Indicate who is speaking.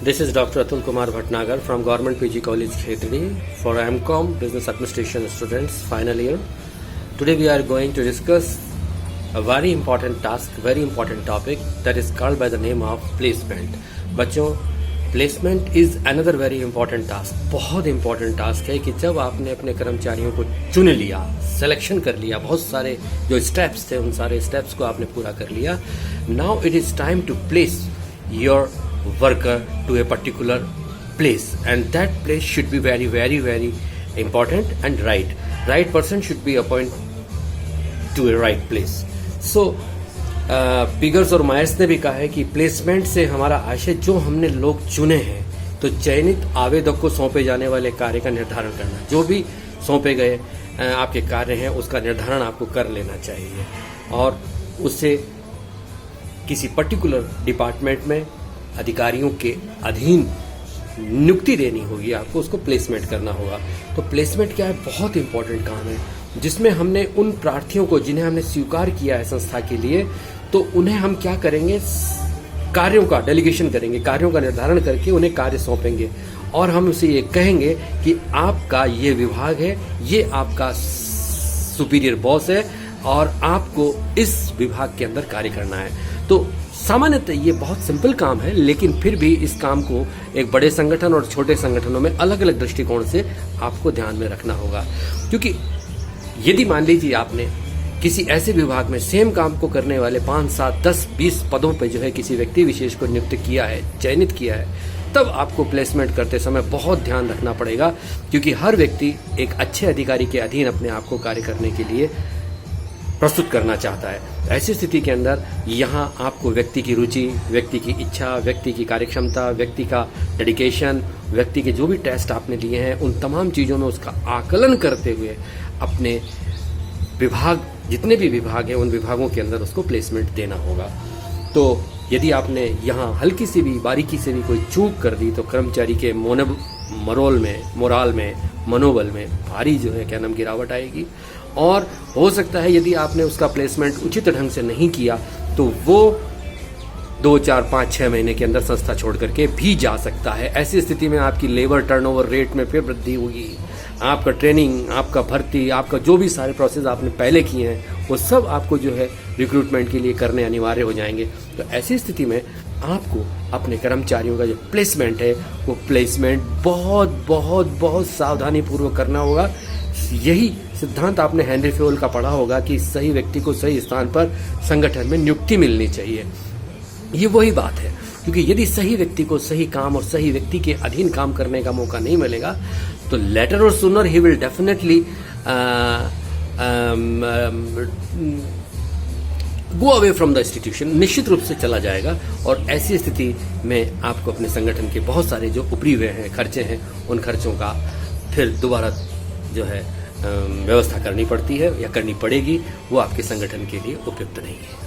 Speaker 1: This is Dr. Atul Kumar Bhatnagar from Government PG College, Khetri for MCOM Business Administration students final year. Today we are going to discuss a very important task, very important topic that is called by the name of placement. बच्चों, placement is another very important task. बहुत important task है कि जब आपने अपने कर्मचारियों को चुन लिया, सिलेक्शन कर लिया, बहुत सारे जो स्टेप्स थे उन सारे स्टेप्स को आपने पूरा कर लिया. Now it is time to place your worker to a particular place, and that place should be very very very important and right person should be appointed to a right place. So Pigors और Myers ने भी कहा है कि placement से हमारा आशय जो हमने लोग चुने हैं तो चयनित आवेदक को सौंपे जाने वाले कार्य का निर्धारण करना. जो भी सौंपे गए आपके कार्य हैं उसका निर्धारण आपको कर लेना चाहिए और उससे किसी पर्टिकुलर डिपार्टमेंट में अधिकारियों के अधीन नियुक्ति देनी होगी, आपको उसको प्लेसमेंट करना होगा. तो प्लेसमेंट क्या है? बहुत इंपॉर्टेंट काम है जिसमें हमने उन प्रार्थियों को जिन्हें हमने स्वीकार किया है संस्था के लिए, तो उन्हें हम क्या करेंगे, कार्यों का डेलीगेशन करेंगे, कार्यों का निर्धारण करके उन्हें कार्य सौंपेंगे और हम उसे ये कहेंगे कि आपका ये विभाग है, ये आपका सुपीरियर बॉस है और आपको इस विभाग के अंदर कार्य करना है. तो सामान्यतः ये बहुत सिंपल काम है, लेकिन फिर भी इस काम को एक बड़े संगठन और छोटे संगठनों में अलग अलग दृष्टिकोण से आपको ध्यान में रखना होगा. क्योंकि यदि मान लीजिए आपने किसी ऐसे विभाग में सेम काम को करने वाले 5, 7, 10, 20 पदों पे जो है किसी व्यक्ति विशेष को नियुक्त किया है, चयनित किया है, तब आपको प्लेसमेंट करते समय बहुत ध्यान रखना पड़ेगा. क्योंकि हर व्यक्ति एक अच्छे अधिकारी के अधीन अपने आप को कार्य करने के लिए प्रस्तुत करना चाहता है. ऐसी स्थिति के अंदर यहाँ आपको व्यक्ति की रुचि, व्यक्ति की इच्छा, व्यक्ति की कार्यक्षमता, व्यक्ति का डेडिकेशन, व्यक्ति के जो भी टेस्ट आपने लिए हैं उन तमाम चीज़ों में उसका आकलन करते हुए अपने विभाग, जितने भी विभाग हैं उन विभागों के अंदर उसको प्लेसमेंट देना होगा. तो यदि आपने यहाँ हल्की सी भी, बारीकी से भी कोई चूक कर दी तो कर्मचारी के मोराल में, मनोबल में भारी जो है क्या नाम गिरावट आएगी. और हो सकता है यदि आपने उसका प्लेसमेंट उचित ढंग से नहीं किया तो वो 2, 4, 5, 6 महीने के अंदर संस्था छोड़ करके भी जा सकता है. ऐसी स्थिति में आपकी लेबर टर्नओवर रेट में फिर वृद्धि होगी, आपका ट्रेनिंग, आपका भर्ती, आपका जो भी सारे प्रोसेस आपने पहले किए हैं वो सब आपको जो है रिक्रूटमेंट के लिए करने अनिवार्य हो जाएंगे. तो ऐसी स्थिति में आपको अपने कर्मचारियों का जो प्लेसमेंट है वो प्लेसमेंट बहुत बहुत बहुत सावधानी पूर्वक करना होगा. यही सिद्धांत आपने हेनरी फेयोल का पढ़ा होगा कि सही व्यक्ति को सही स्थान पर संगठन में नियुक्ति मिलनी चाहिए. ये वही बात है, क्योंकि यदि सही व्यक्ति को सही काम और सही व्यक्ति के अधीन काम करने का मौका नहीं मिलेगा तो लेटर और sooner he will definitely go away from the institution, निश्चित रूप से चला जाएगा. और ऐसी स्थिति में आपको अपने संगठन के बहुत सारे जो उपरी हुए हैं खर्चे हैं उन खर्चों का फिर दोबारा जो है व्यवस्था करनी पड़ती है या करनी पड़ेगी, वो आपके संगठन के लिए उपयुक्त नहीं है.